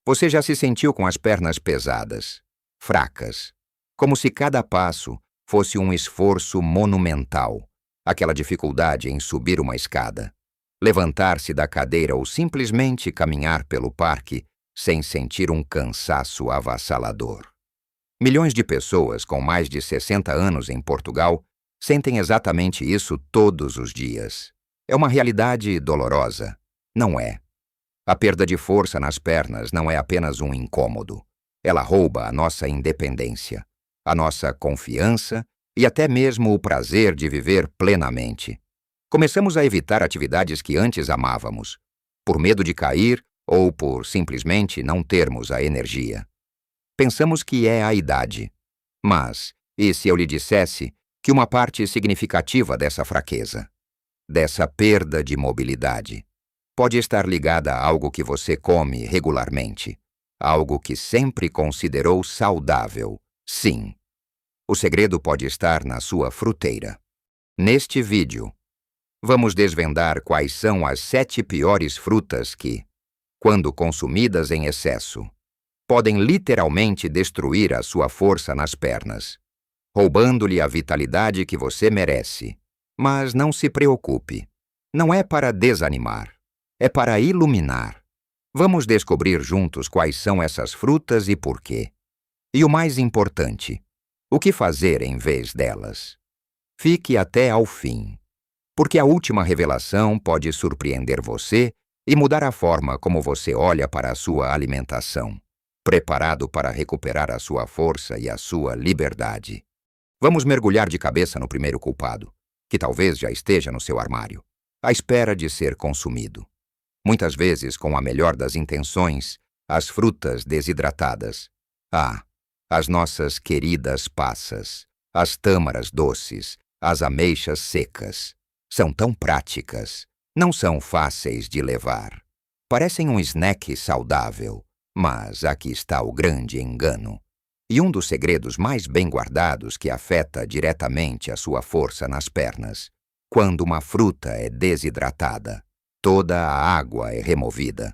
Você já se sentiu com as pernas pesadas, fracas, como se cada passo fosse um esforço monumental, aquela dificuldade em subir uma escada, levantar-se da cadeira ou simplesmente caminhar pelo parque sem sentir um cansaço avassalador. Milhões de pessoas com mais de 60 anos em Portugal sentem exatamente isso todos os dias. É uma realidade dolorosa? Não é. A perda de força nas pernas não é apenas um incômodo. Ela rouba a nossa independência, a nossa confiança e até mesmo o prazer de viver plenamente. Começamos a evitar atividades que antes amávamos, por medo de cair ou por simplesmente não termos a energia. Pensamos que é a idade. Mas, e se eu lhe dissesse que uma parte significativa dessa fraqueza, dessa perda de mobilidade, pode estar ligada a algo que você come regularmente, algo que sempre considerou saudável? Sim. O segredo pode estar na sua fruteira. Neste vídeo, vamos desvendar quais são as 7 piores frutas que, quando consumidas em excesso, podem literalmente destruir a sua força nas pernas, roubando-lhe a vitalidade que você merece. Mas não se preocupe. Não é para desanimar. É para iluminar. Vamos descobrir juntos quais são essas frutas e por quê. E o mais importante, o que fazer em vez delas. Fique até ao fim, porque a última revelação pode surpreender você e mudar a forma como você olha para a sua alimentação, preparado para recuperar a sua força e a sua liberdade. Vamos mergulhar de cabeça no primeiro culpado, que talvez já esteja no seu armário, à espera de ser consumido. Muitas vezes, com a melhor das intenções, as frutas desidratadas. As nossas queridas passas, as tâmaras doces, as ameixas secas. São tão práticas, não são fáceis de levar. Parecem um snack saudável, mas aqui está o grande engano. E um dos segredos mais bem guardados que afeta diretamente a sua força nas pernas. Quando uma fruta é desidratada, toda a água é removida,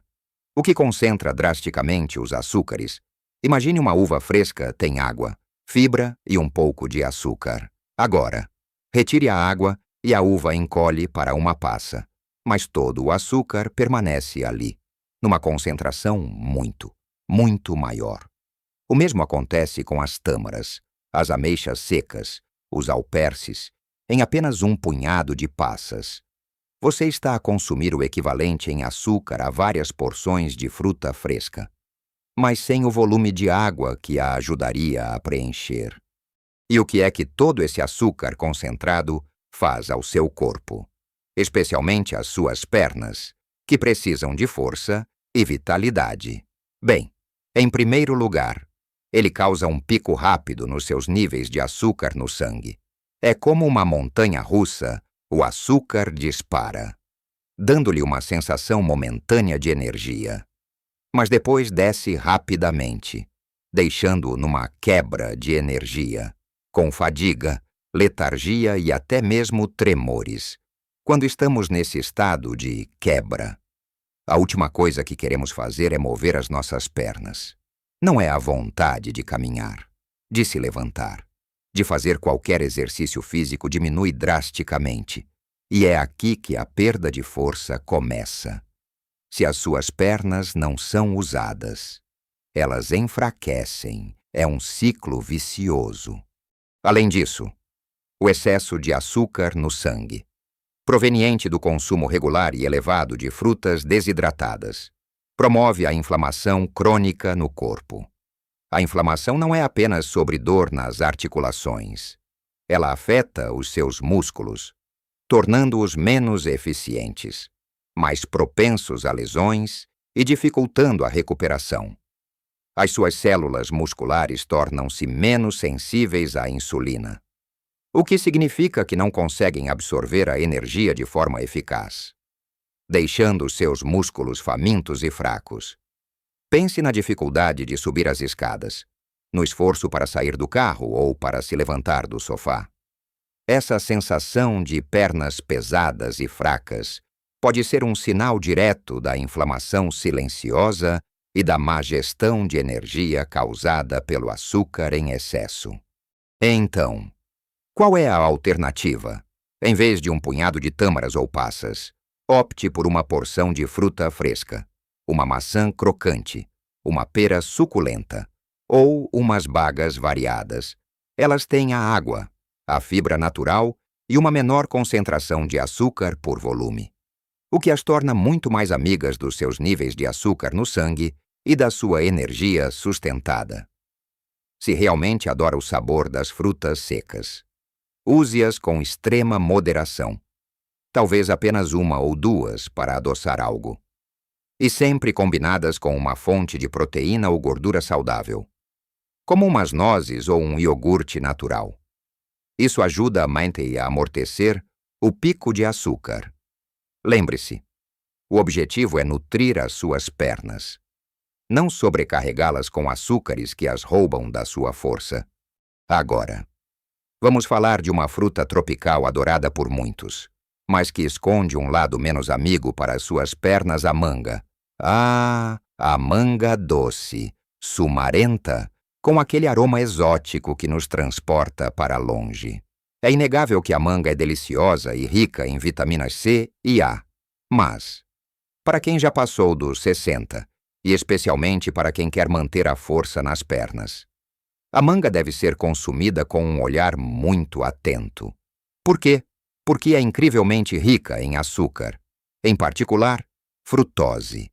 o que concentra drasticamente os açúcares. Imagine uma uva fresca tem água, fibra e um pouco de açúcar. Agora, retire a água e a uva encolhe para uma passa, mas todo o açúcar permanece ali, numa concentração muito maior. O mesmo acontece com as tâmaras, as ameixas secas, os alperces, em apenas um punhado de passas. Você está a consumir o equivalente em açúcar a várias porções de fruta fresca, mas sem o volume de água que a ajudaria a preencher. E o que é que todo esse açúcar concentrado faz ao seu corpo, especialmente às suas pernas, que precisam de força e vitalidade? Bem, em primeiro lugar, ele causa um pico rápido nos seus níveis de açúcar no sangue. É como uma montanha-russa, o açúcar dispara, dando-lhe uma sensação momentânea de energia. Mas depois desce rapidamente, deixando-o numa quebra de energia, com fadiga, letargia e até mesmo tremores. Quando estamos nesse estado de quebra, a última coisa que queremos fazer é mover as nossas pernas. Não é a vontade de caminhar, de se levantar, de fazer qualquer exercício físico diminui drasticamente. E é aqui que a perda de força começa. Se as suas pernas não são usadas, elas enfraquecem. É um ciclo vicioso. Além disso, o excesso de açúcar no sangue, proveniente do consumo regular e elevado de frutas desidratadas, promove a inflamação crônica no corpo. A inflamação não é apenas sobre dor nas articulações. Ela afeta os seus músculos, tornando-os menos eficientes, mais propensos a lesões e dificultando a recuperação. As suas células musculares tornam-se menos sensíveis à insulina, o que significa que não conseguem absorver a energia de forma eficaz, deixando seus músculos famintos e fracos. Pense na dificuldade de subir as escadas, no esforço para sair do carro ou para se levantar do sofá. Essa sensação de pernas pesadas e fracas pode ser um sinal direto da inflamação silenciosa e da má gestão de energia causada pelo açúcar em excesso. Então, qual é a alternativa? Em vez de um punhado de tâmaras ou passas, opte por uma porção de fruta fresca, uma maçã crocante, uma pera suculenta ou umas bagas variadas. Elas têm a água, a fibra natural e uma menor concentração de açúcar por volume, o que as torna muito mais amigas dos seus níveis de açúcar no sangue e da sua energia sustentada. Se realmente adora o sabor das frutas secas, use-as com extrema moderação. Talvez apenas uma ou duas para adoçar algo. E sempre combinadas com uma fonte de proteína ou gordura saudável, como umas nozes ou um iogurte natural. Isso ajuda a manter e a amortecer o pico de açúcar. Lembre-se, o objetivo é nutrir as suas pernas, não sobrecarregá-las com açúcares que as roubam da sua força. Agora, vamos falar de uma fruta tropical adorada por muitos, mas que esconde um lado menos amigo para as suas pernas, a manga. Ah, a manga doce, sumarenta, com aquele aroma exótico que nos transporta para longe. É inegável que a manga é deliciosa e rica em vitaminas C e A. Mas, para quem já passou dos 60, e especialmente para quem quer manter a força nas pernas, a manga deve ser consumida com um olhar muito atento. Por quê? Porque é incrivelmente rica em açúcar, em particular, frutose.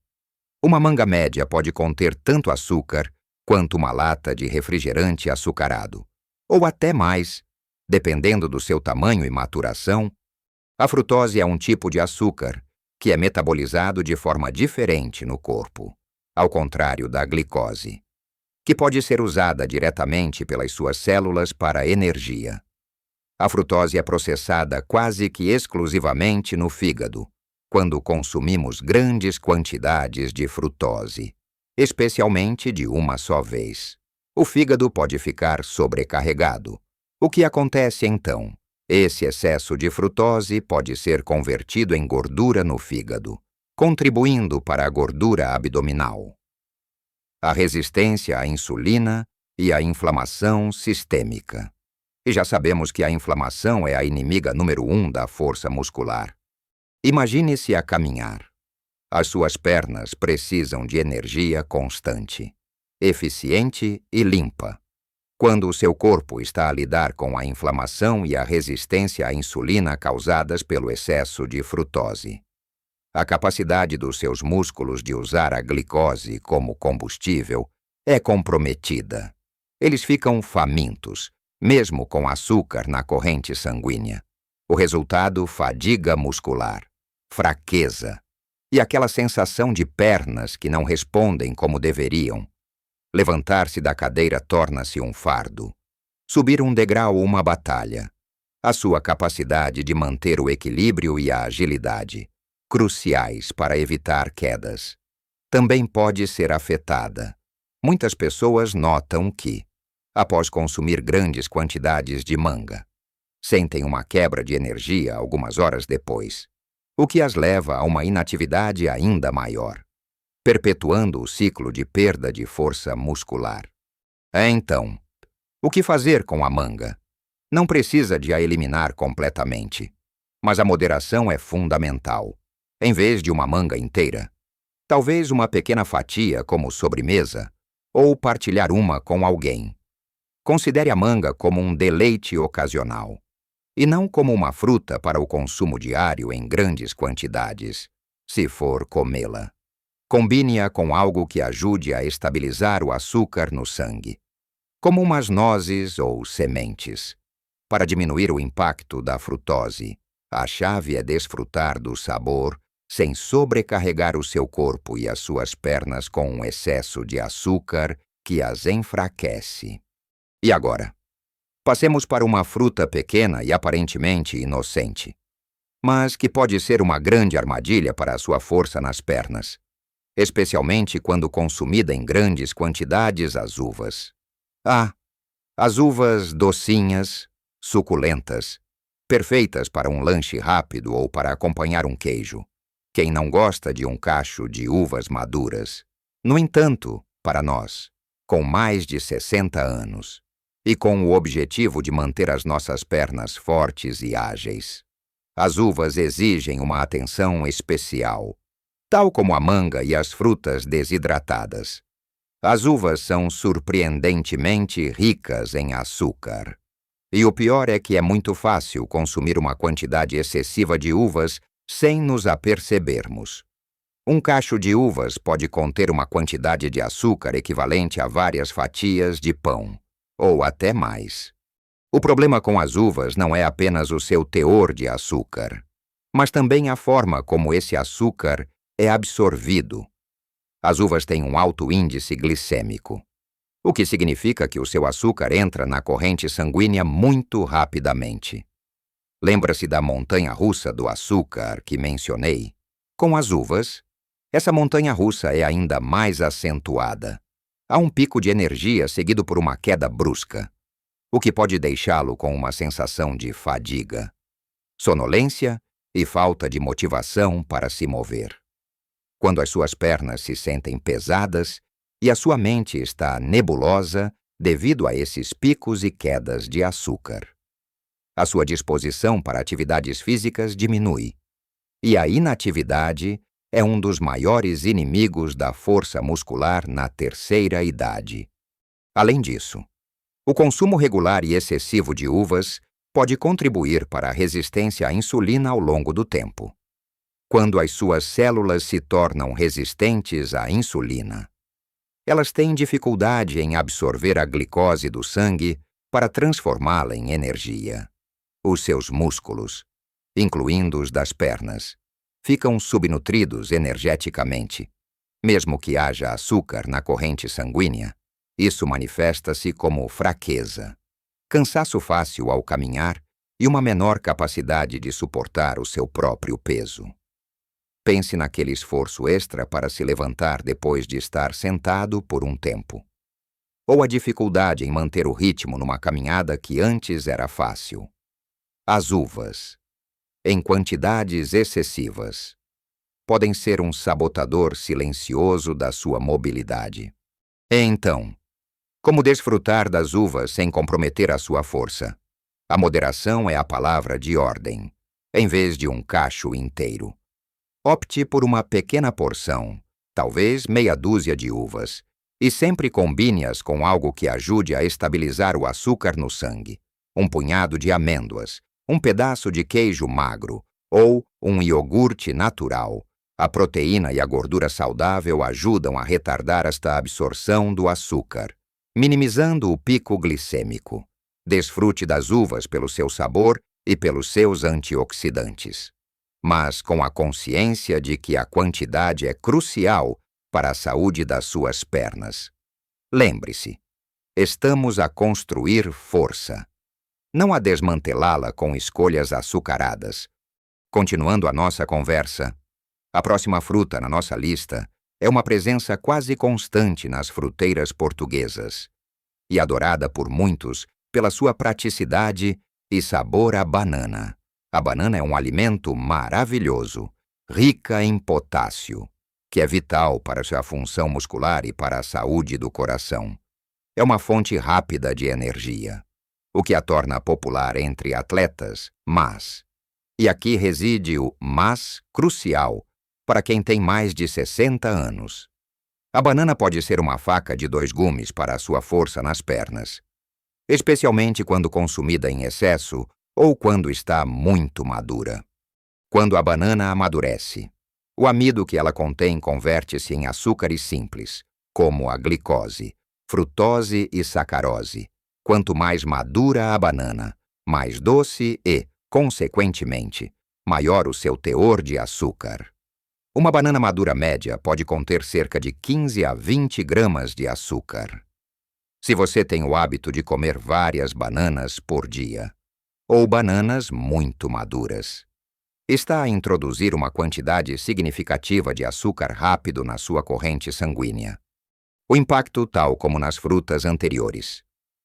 Uma manga média pode conter tanto açúcar quanto uma lata de refrigerante açucarado, ou até mais, dependendo do seu tamanho e maturação. A frutose é um tipo de açúcar que é metabolizado de forma diferente no corpo, ao contrário da glicose, que pode ser usada diretamente pelas suas células para energia. A frutose é processada quase que exclusivamente no fígado, quando consumimos grandes quantidades de frutose, especialmente de uma só vez. O fígado pode ficar sobrecarregado. O que acontece então? Esse excesso de frutose pode ser convertido em gordura no fígado, contribuindo para a gordura abdominal, a resistência à insulina e a inflamação sistêmica. E já sabemos que a inflamação é a inimiga número 1 da força muscular. Imagine-se a caminhar. As suas pernas precisam de energia constante, eficiente e limpa. Quando o seu corpo está a lidar com a inflamação e a resistência à insulina causadas pelo excesso de frutose, a capacidade dos seus músculos de usar a glicose como combustível é comprometida. Eles ficam famintos, mesmo com açúcar na corrente sanguínea. O resultado, fadiga muscular, fraqueza e aquela sensação de pernas que não respondem como deveriam. Levantar-se da cadeira torna-se um fardo. Subir um degrau, uma batalha. A sua capacidade de manter o equilíbrio e a agilidade, cruciais para evitar quedas, também pode ser afetada. Muitas pessoas notam que, após consumir grandes quantidades de manga, sentem uma quebra de energia algumas horas depois, o que as leva a uma inatividade ainda maior, perpetuando o ciclo de perda de força muscular. Então, o que fazer com a manga? Não precisa de a eliminar completamente, mas a moderação é fundamental. Em vez de uma manga inteira, talvez uma pequena fatia como sobremesa, ou partilhar uma com alguém. Considere a manga como um deleite ocasional, e não como uma fruta para o consumo diário em grandes quantidades, se for comê-la. Combine-a com algo que ajude a estabilizar o açúcar no sangue, como umas nozes ou sementes. Para diminuir o impacto da frutose, a chave é desfrutar do sabor sem sobrecarregar o seu corpo e as suas pernas com um excesso de açúcar que as enfraquece. E agora, passemos para uma fruta pequena e aparentemente inocente, mas que pode ser uma grande armadilha para a sua força nas pernas, especialmente quando consumida em grandes quantidades, as uvas. As uvas docinhas, suculentas, perfeitas para um lanche rápido ou para acompanhar um queijo. Quem não gosta de um cacho de uvas maduras? No entanto, para nós, com mais de 60 anos, e com o objetivo de manter as nossas pernas fortes e ágeis, as uvas exigem uma atenção especial, tal como a manga e as frutas desidratadas. As uvas são surpreendentemente ricas em açúcar. E o pior é que é muito fácil consumir uma quantidade excessiva de uvas sem nos apercebermos. Um cacho de uvas pode conter uma quantidade de açúcar equivalente a várias fatias de pão, ou até mais. O problema com as uvas não é apenas o seu teor de açúcar, mas também a forma como esse açúcar é absorvido. As uvas têm um alto índice glicêmico, o que significa que o seu açúcar entra na corrente sanguínea muito rapidamente. Lembra-se da montanha-russa do açúcar que mencionei? Com as uvas, essa montanha-russa é ainda mais acentuada. Há um pico de energia seguido por uma queda brusca, o que pode deixá-lo com uma sensação de fadiga, sonolência e falta de motivação para se mover. Quando as suas pernas se sentem pesadas e a sua mente está nebulosa devido a esses picos e quedas de açúcar. A sua disposição para atividades físicas diminui, e a inatividade é um dos maiores inimigos da força muscular na terceira idade. Além disso, o consumo regular e excessivo de uvas pode contribuir para a resistência à insulina ao longo do tempo. Quando as suas células se tornam resistentes à insulina, elas têm dificuldade em absorver a glicose do sangue para transformá-la em energia. Os seus músculos, incluindo os das pernas, ficam subnutridos energeticamente. Mesmo que haja açúcar na corrente sanguínea, isso manifesta-se como fraqueza, cansaço fácil ao caminhar e uma menor capacidade de suportar o seu próprio peso. Pense naquele esforço extra para se levantar depois de estar sentado por um tempo. Ou a dificuldade em manter o ritmo numa caminhada que antes era fácil. As uvas, em quantidades excessivas, podem ser um sabotador silencioso da sua mobilidade. E então, como desfrutar das uvas sem comprometer a sua força? A moderação é a palavra de ordem, em vez de um cacho inteiro. Opte por uma pequena porção, talvez meia dúzia de uvas, e sempre combine-as com algo que ajude a estabilizar o açúcar no sangue. Um punhado de amêndoas, um pedaço de queijo magro ou um iogurte natural. A proteína e a gordura saudável ajudam a retardar esta absorção do açúcar, minimizando o pico glicêmico. Desfrute das uvas pelo seu sabor e pelos seus antioxidantes, mas com a consciência de que a quantidade é crucial para a saúde das suas pernas. Lembre-se, estamos a construir força, não a desmantelá-la com escolhas açucaradas. Continuando a nossa conversa, a próxima fruta na nossa lista é uma presença quase constante nas fruteiras portuguesas e adorada por muitos pela sua praticidade e sabor à banana. A banana é um alimento maravilhoso, rica em potássio, que é vital para sua função muscular e para a saúde do coração. É uma fonte rápida de energia, o que a torna popular entre atletas, e aqui reside o mas crucial para quem tem mais de 60 anos. A banana pode ser uma faca de 2 gumes para a sua força nas pernas, especialmente quando consumida em excesso ou quando está muito madura. Quando a banana amadurece, o amido que ela contém converte-se em açúcares simples, como a glicose, frutose e sacarose. Quanto mais madura a banana, mais doce e, consequentemente, maior o seu teor de açúcar. Uma banana madura média pode conter cerca de 15 a 20 gramas de açúcar. Se você tem o hábito de comer várias bananas por dia, ou bananas muito maduras, está a introduzir uma quantidade significativa de açúcar rápido na sua corrente sanguínea. O impacto, tal como nas frutas anteriores,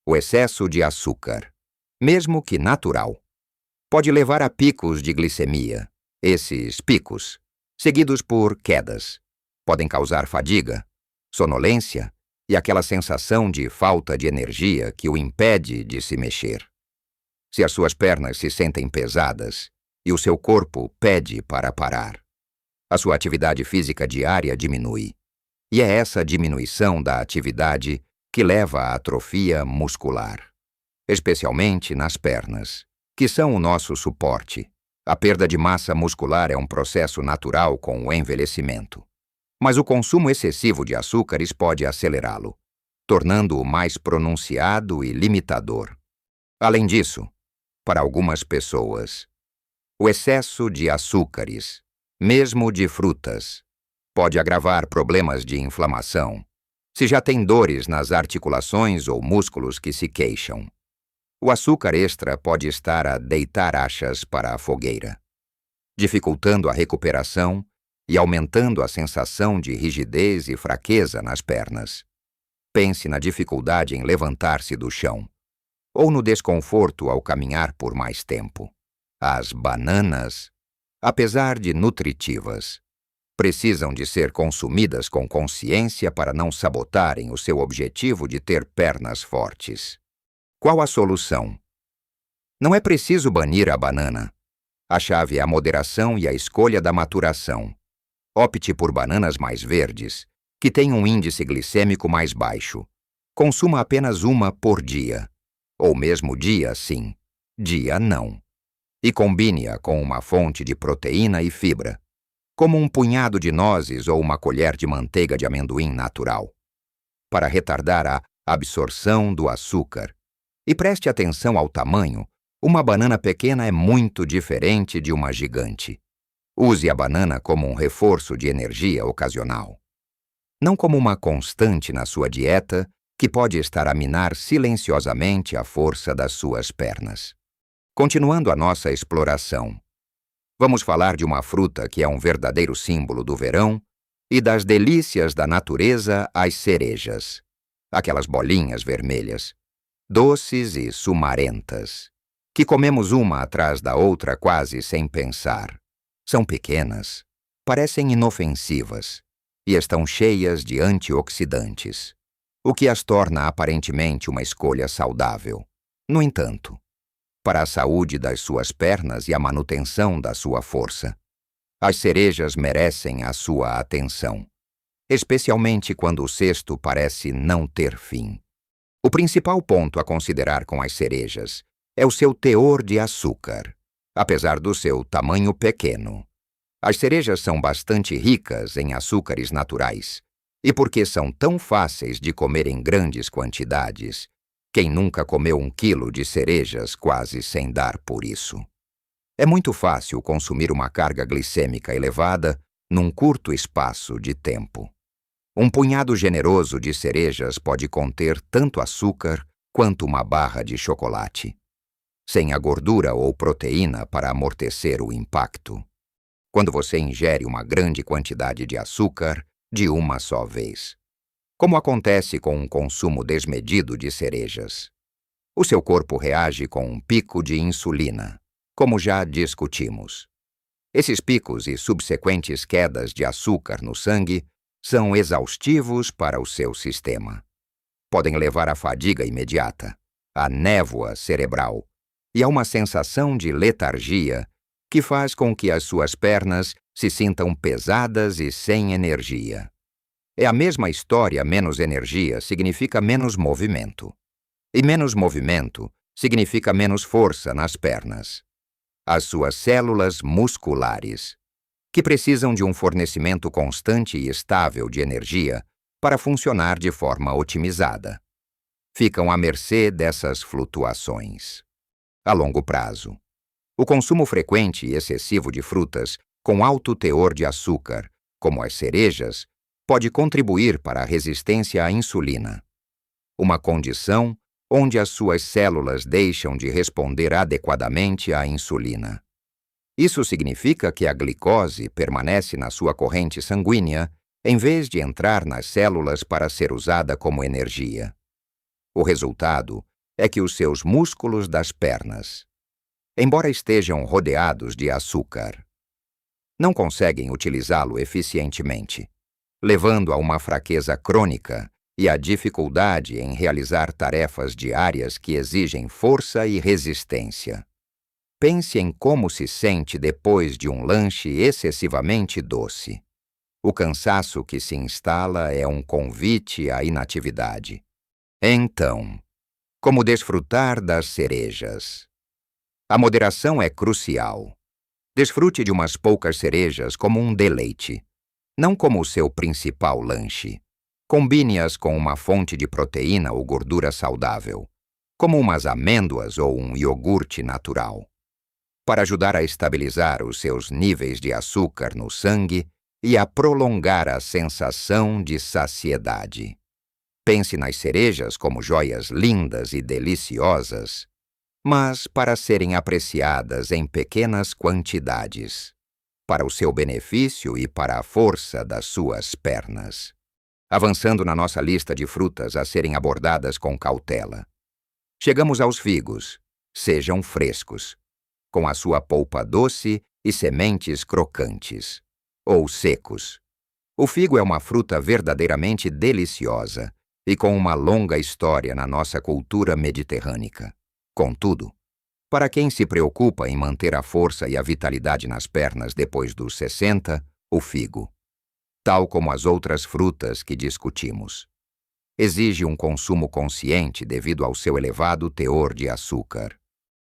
o excesso de açúcar, mesmo que natural, pode levar a picos de glicemia. Esses picos, seguidos por quedas, podem causar fadiga, sonolência e aquela sensação de falta de energia que o impede de se mexer. Se as suas pernas se sentem pesadas e o seu corpo pede para parar, a sua atividade física diária diminui. E é essa diminuição da atividade que leva à atrofia muscular, especialmente nas pernas, que são o nosso suporte. A perda de massa muscular é um processo natural com o envelhecimento, mas o consumo excessivo de açúcares pode acelerá-lo, tornando-o mais pronunciado e limitador. Além disso, para algumas pessoas, o excesso de açúcares, mesmo de frutas, pode agravar problemas de inflamação, se já tem dores nas articulações ou músculos que se queixam. O açúcar extra pode estar a deitar achas para a fogueira, dificultando a recuperação e aumentando a sensação de rigidez e fraqueza nas pernas. Pense na dificuldade em levantar-se do chão, ou no desconforto ao caminhar por mais tempo. As bananas, apesar de nutritivas, precisam de ser consumidas com consciência para não sabotarem o seu objetivo de ter pernas fortes. Qual a solução? Não é preciso banir a banana. A chave é a moderação e a escolha da maturação. Opte por bananas mais verdes, que têm um índice glicêmico mais baixo. Consuma apenas uma por dia. Ou mesmo dia sim, dia não. E combine-a com uma fonte de proteína e fibra, como um punhado de nozes ou uma colher de manteiga de amendoim natural, para retardar a absorção do açúcar. E preste atenção ao tamanho. Uma banana pequena é muito diferente de uma gigante. Use a banana como um reforço de energia ocasional, não como uma constante na sua dieta que pode estar a minar silenciosamente a força das suas pernas. Continuando a nossa exploração, vamos falar de uma fruta que é um verdadeiro símbolo do verão e das delícias da natureza, as cerejas. Aquelas bolinhas vermelhas, doces e sumarentas, que comemos uma atrás da outra quase sem pensar. São pequenas, parecem inofensivas e estão cheias de antioxidantes, o que as torna aparentemente uma escolha saudável. No entanto, para a saúde das suas pernas e a manutenção da sua força, as cerejas merecem a sua atenção, especialmente quando o cesto parece não ter fim. O principal ponto a considerar com as cerejas é o seu teor de açúcar, apesar do seu tamanho pequeno. As cerejas são bastante ricas em açúcares naturais, e porque são tão fáceis de comer em grandes quantidades, quem nunca comeu 1 quilo de cerejas quase sem dar por isso? É muito fácil consumir uma carga glicêmica elevada num curto espaço de tempo. Um punhado generoso de cerejas pode conter tanto açúcar quanto uma barra de chocolate, sem a gordura ou proteína para amortecer o impacto. Quando você ingere uma grande quantidade de açúcar de uma só vez, como acontece com um consumo desmedido de cerejas, o seu corpo reage com um pico de insulina, como já discutimos. Esses picos e subsequentes quedas de açúcar no sangue são exaustivos para o seu sistema. Podem levar à fadiga imediata, à névoa cerebral e a uma sensação de letargia que faz com que as suas pernas se sintam pesadas e sem energia. É a mesma história, menos energia significa menos movimento. E menos movimento significa menos força nas pernas. As suas células musculares, que precisam de um fornecimento constante e estável de energia para funcionar de forma otimizada, ficam à mercê dessas flutuações. A longo prazo, o consumo frequente e excessivo de frutas com alto teor de açúcar, como as cerejas, pode contribuir para a resistência à insulina, uma condição onde as suas células deixam de responder adequadamente à insulina. Isso significa que a glicose permanece na sua corrente sanguínea em vez de entrar nas células para ser usada como energia. O resultado é que os seus músculos das pernas, embora estejam rodeados de açúcar, não conseguem utilizá-lo eficientemente, levando a uma fraqueza crônica e a dificuldade em realizar tarefas diárias que exigem força e resistência. Pense em como se sente depois de um lanche excessivamente doce. O cansaço que se instala é um convite à inatividade. Então, como desfrutar das cerejas? A moderação é crucial. Desfrute de umas poucas cerejas como um deleite, não como o seu principal lanche. Combine-as com uma fonte de proteína ou gordura saudável, como umas amêndoas ou um iogurte natural, para ajudar a estabilizar os seus níveis de açúcar no sangue e a prolongar a sensação de saciedade. Pense nas cerejas como joias lindas e deliciosas, mas para serem apreciadas em pequenas quantidades, para o seu benefício e para a força das suas pernas. Avançando na nossa lista de frutas a serem abordadas com cautela. Chegamos aos figos. Sejam frescos, com a sua polpa doce e sementes crocantes, ou secos. O figo é uma fruta verdadeiramente deliciosa e com uma longa história na nossa cultura mediterrânea. Contudo, para quem se preocupa em manter a força e a vitalidade nas pernas depois dos 60, o figo, tal como as outras frutas que discutimos, exige um consumo consciente devido ao seu elevado teor de açúcar.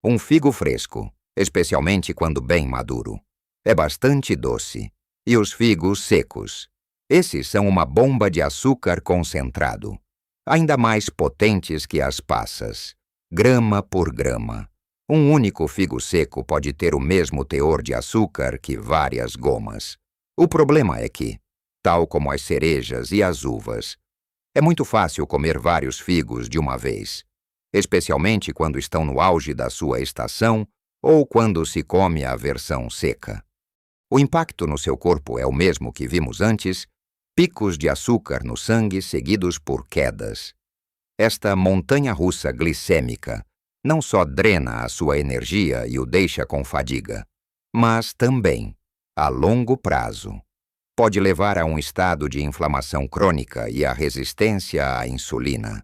Um figo fresco, especialmente quando bem maduro, é bastante doce, e os figos secos, esses são uma bomba de açúcar concentrado, ainda mais potentes que as passas, grama por grama. Um único figo seco pode ter o mesmo teor de açúcar que várias gomas. O problema é que, tal como as cerejas e as uvas, é muito fácil comer vários figos de uma vez, especialmente quando estão no auge da sua estação ou quando se come a versão seca. O impacto no seu corpo é o mesmo que vimos antes, picos de açúcar no sangue seguidos por quedas. Esta montanha-russa glicêmica não só drena a sua energia e o deixa com fadiga, mas também, a longo prazo, pode levar a um estado de inflamação crônica e a resistência à insulina.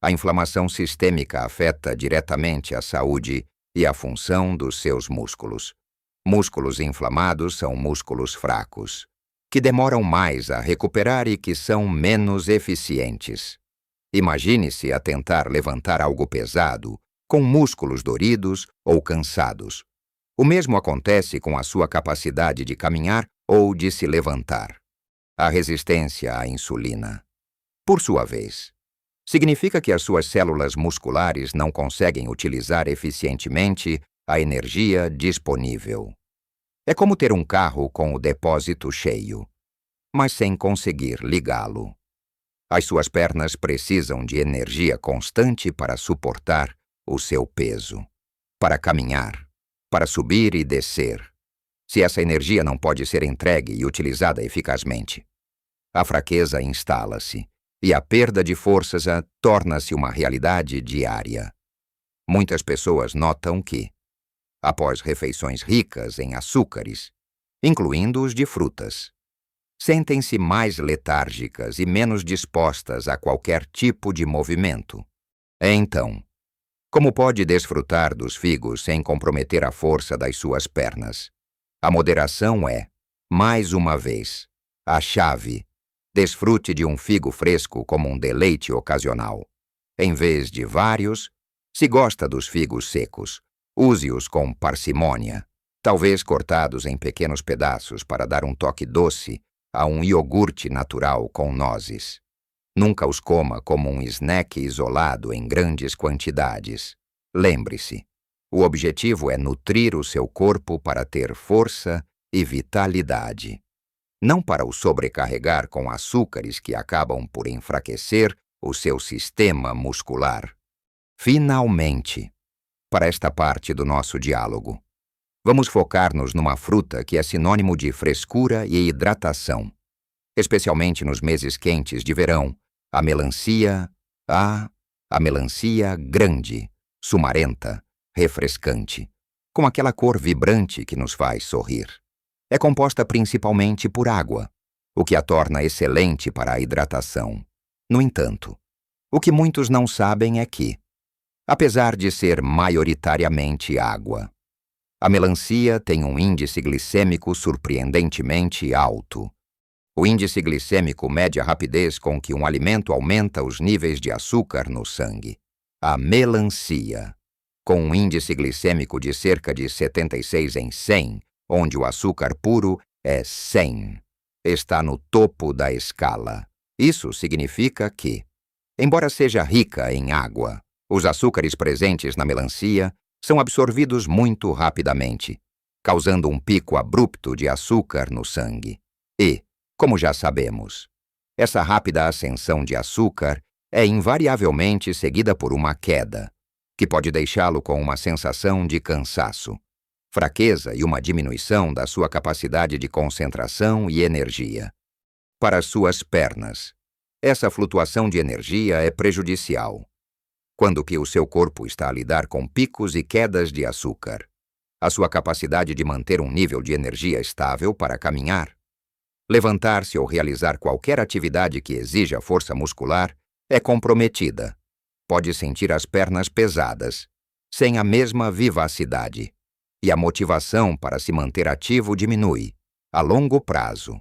A inflamação sistêmica afeta diretamente a saúde e a função dos seus músculos. Músculos inflamados são músculos fracos, que demoram mais a recuperar e que são menos eficientes. Imagine-se a tentar levantar algo pesado, com músculos doridos ou cansados. O mesmo acontece com a sua capacidade de caminhar ou de se levantar. A resistência à insulina, por sua vez, significa que as suas células musculares não conseguem utilizar eficientemente a energia disponível. É como ter um carro com o depósito cheio, mas sem conseguir ligá-lo. As suas pernas precisam de energia constante para suportar o seu peso, para caminhar, para subir e descer. Se essa energia não pode ser entregue e utilizada eficazmente, a fraqueza instala-se e a perda de forças torna-se uma realidade diária. Muitas pessoas notam que, após refeições ricas em açúcares, incluindo os de frutas, sentem-se mais letárgicas e menos dispostas a qualquer tipo de movimento. Então, como pode desfrutar dos figos sem comprometer a força das suas pernas? A moderação é, mais uma vez, a chave. Desfrute de um figo fresco como um deleite ocasional. Em vez de vários, se gosta dos figos secos, use-os com parcimônia, talvez cortados em pequenos pedaços para dar um toque doce a um iogurte natural com nozes. Nunca os coma como um snack isolado em grandes quantidades. Lembre-se, o objetivo é nutrir o seu corpo para ter força e vitalidade, não para o sobrecarregar com açúcares que acabam por enfraquecer o seu sistema muscular. Finalmente, para esta parte do nosso diálogo, vamos focar-nos numa fruta que é sinônimo de frescura e hidratação, especialmente nos meses quentes de verão, a melancia grande, sumarenta, refrescante, com aquela cor vibrante que nos faz sorrir. É composta principalmente por água, o que a torna excelente para a hidratação. No entanto, o que muitos não sabem é que, apesar de ser maioritariamente água, a melancia tem um índice glicêmico surpreendentemente alto. O índice glicêmico mede a rapidez com que um alimento aumenta os níveis de açúcar no sangue. A melancia, com um índice glicêmico de cerca de 76 em 100, onde o açúcar puro é 100, está no topo da escala. Isso significa que, embora seja rica em água, os açúcares presentes na melancia são absorvidos muito rapidamente, causando um pico abrupto de açúcar no sangue. E, como já sabemos, essa rápida ascensão de açúcar é invariavelmente seguida por uma queda, que pode deixá-lo com uma sensação de cansaço, fraqueza e uma diminuição da sua capacidade de concentração e energia. Para suas pernas, essa flutuação de energia é prejudicial, quando que o seu corpo está a lidar com picos e quedas de açúcar. A sua capacidade de manter um nível de energia estável para caminhar, levantar-se ou realizar qualquer atividade que exija força muscular é comprometida. Pode sentir as pernas pesadas, sem a mesma vivacidade, e a motivação para se manter ativo diminui, a longo prazo.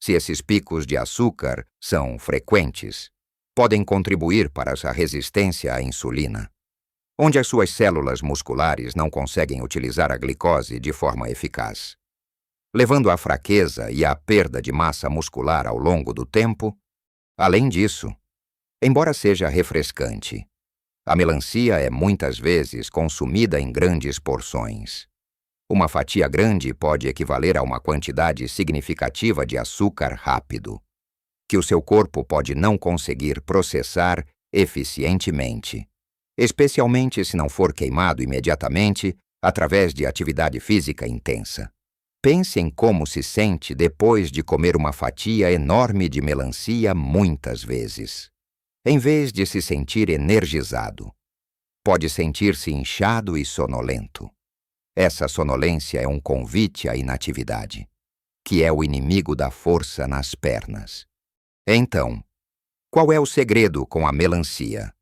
Se esses picos de açúcar são frequentes, podem contribuir para essa resistência à insulina, onde as suas células musculares não conseguem utilizar a glicose de forma eficaz, levando à fraqueza e à perda de massa muscular ao longo do tempo. Além disso, embora seja refrescante, a melancia é muitas vezes consumida em grandes porções. Uma fatia grande pode equivaler a uma quantidade significativa de açúcar rápido, que o seu corpo pode não conseguir processar eficientemente, especialmente se não for queimado imediatamente através de atividade física intensa. Pense em como se sente depois de comer uma fatia enorme de melancia muitas vezes. Em vez de se sentir energizado, pode sentir-se inchado e sonolento. Essa sonolência é um convite à inatividade, que é o inimigo da força nas pernas. Então, qual é o segredo com a melancia?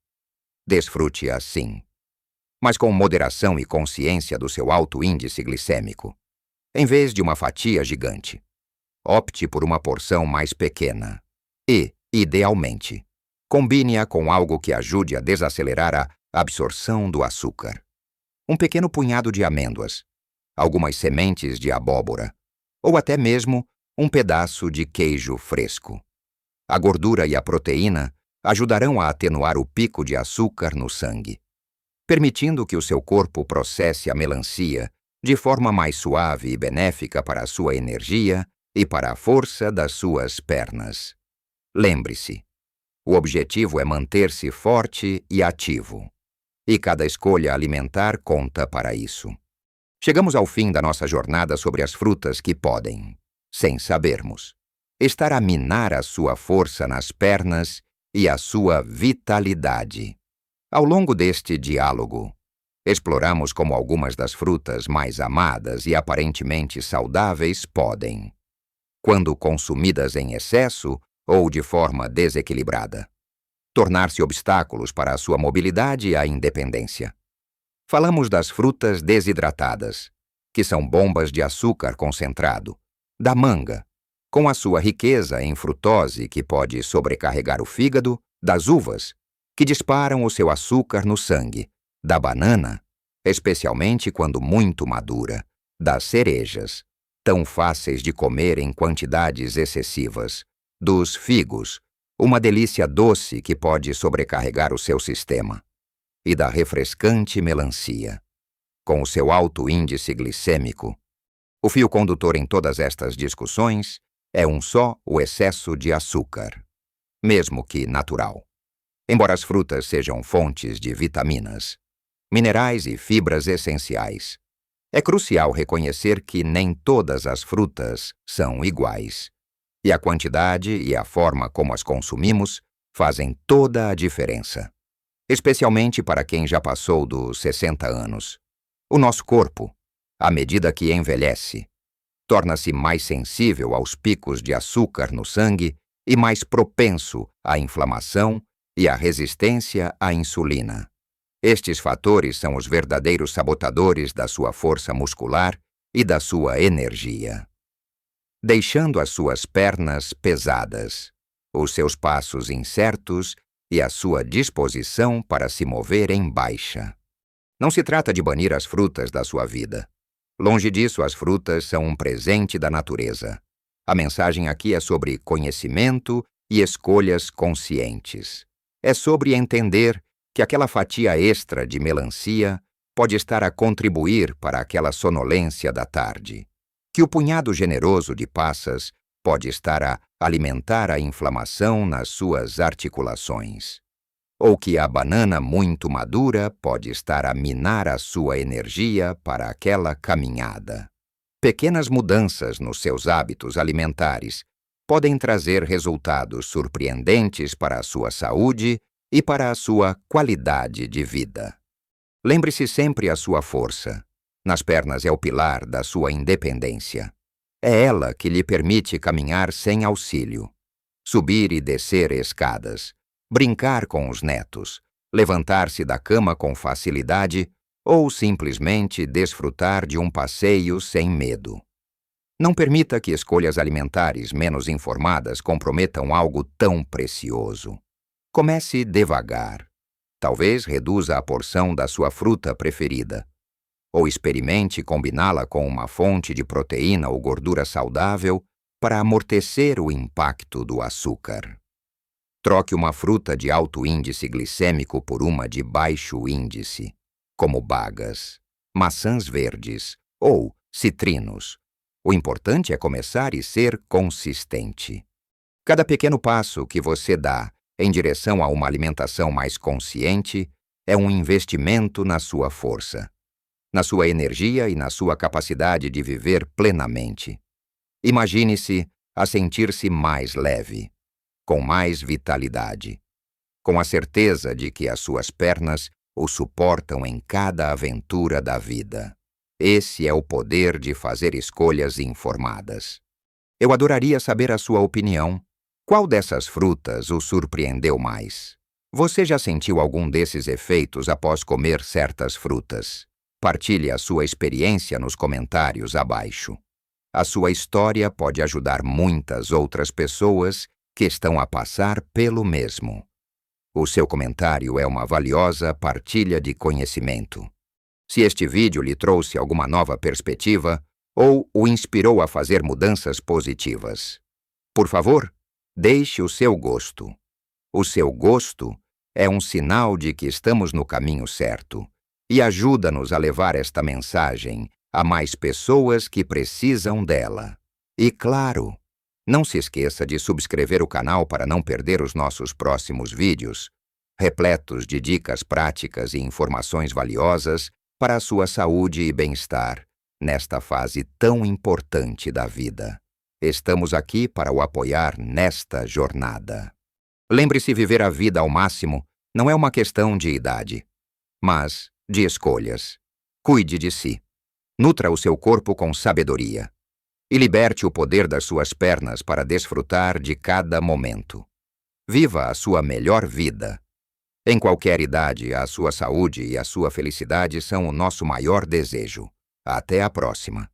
Desfrute-a sim, mas com moderação e consciência do seu alto índice glicêmico. Em vez de uma fatia gigante, opte por uma porção mais pequena e, idealmente, combine-a com algo que ajude a desacelerar a absorção do açúcar. Um pequeno punhado de amêndoas, algumas sementes de abóbora, ou até mesmo um pedaço de queijo fresco. A gordura e a proteína ajudarão a atenuar o pico de açúcar no sangue, permitindo que o seu corpo processe a melancia de forma mais suave e benéfica para a sua energia e para a força das suas pernas. Lembre-se, o objetivo é manter-se forte e ativo, e cada escolha alimentar conta para isso. Chegamos ao fim da nossa jornada sobre as frutas que podem, sem sabermos, estar a minar a sua força nas pernas e a sua vitalidade. Ao longo deste diálogo, exploramos como algumas das frutas mais amadas e aparentemente saudáveis podem, quando consumidas em excesso ou de forma desequilibrada, tornar-se obstáculos para a sua mobilidade e a independência. Falamos das frutas desidratadas, que são bombas de açúcar concentrado, da manga, com a sua riqueza em frutose que pode sobrecarregar o fígado, das uvas, que disparam o seu açúcar no sangue, da banana, especialmente quando muito madura, das cerejas, tão fáceis de comer em quantidades excessivas, dos figos, uma delícia doce que pode sobrecarregar o seu sistema, e da refrescante melancia, com o seu alto índice glicêmico. O fio condutor em todas estas discussões é um só: o excesso de açúcar, mesmo que natural. Embora as frutas sejam fontes de vitaminas, minerais e fibras essenciais, é crucial reconhecer que nem todas as frutas são iguais, e a quantidade e a forma como as consumimos fazem toda a diferença, especialmente para quem já passou dos 60 anos. O nosso corpo, à medida que envelhece, Torna-se mais sensível aos picos de açúcar no sangue e mais propenso à inflamação e à resistência à insulina. Estes fatores são os verdadeiros sabotadores da sua força muscular e da sua energia. Deixando as suas pernas pesadas, os seus passos incertos e a sua disposição para se mover em baixa. Não se trata de banir as frutas da sua vida. Longe disso, as frutas são um presente da natureza. A mensagem aqui é sobre conhecimento e escolhas conscientes. É sobre entender que aquela fatia extra de melancia pode estar a contribuir para aquela sonolência da tarde, que o punhado generoso de passas pode estar a alimentar a inflamação nas suas articulações, ou que a banana muito madura pode estar a minar a sua energia para aquela caminhada. Pequenas mudanças nos seus hábitos alimentares podem trazer resultados surpreendentes para a sua saúde e para a sua qualidade de vida. Lembre-se sempre a sua força. Nas pernas é o pilar da sua independência. É ela que lhe permite caminhar sem auxílio, subir e descer escadas, brincar com os netos, levantar-se da cama com facilidade ou simplesmente desfrutar de um passeio sem medo. Não permita que escolhas alimentares menos informadas comprometam algo tão precioso. Comece devagar. Talvez reduza a porção da sua fruta preferida, ou experimente combiná-la com uma fonte de proteína ou gordura saudável para amortecer o impacto do açúcar. Troque uma fruta de alto índice glicêmico por uma de baixo índice, como bagas, maçãs verdes ou citrinos. O importante é começar e ser consistente. Cada pequeno passo que você dá em direção a uma alimentação mais consciente é um investimento na sua força, na sua energia e na sua capacidade de viver plenamente. Imagine-se a sentir-se mais leve, com mais vitalidade, com a certeza de que as suas pernas o suportam em cada aventura da vida. Esse é o poder de fazer escolhas informadas. Eu adoraria saber a sua opinião. Qual dessas frutas o surpreendeu mais? Você já sentiu algum desses efeitos após comer certas frutas? Partilhe a sua experiência nos comentários abaixo. A sua história pode ajudar muitas outras pessoas que estão a passar pelo mesmo. O seu comentário é uma valiosa partilha de conhecimento. Se este vídeo lhe trouxe alguma nova perspectiva ou o inspirou a fazer mudanças positivas, por favor, deixe o seu gosto. O seu gosto é um sinal de que estamos no caminho certo e ajuda-nos a levar esta mensagem a mais pessoas que precisam dela. E claro, não se esqueça de subscrever o canal para não perder os nossos próximos vídeos, repletos de dicas práticas e informações valiosas para a sua saúde e bem-estar nesta fase tão importante da vida. Estamos aqui para o apoiar nesta jornada. Lembre-se, viver a vida ao máximo não é uma questão de idade, mas de escolhas. Cuide de si. Nutra o seu corpo com sabedoria. E liberte o poder das suas pernas para desfrutar de cada momento. Viva a sua melhor vida. Em qualquer idade, a sua saúde e a sua felicidade são o nosso maior desejo. Até a próxima.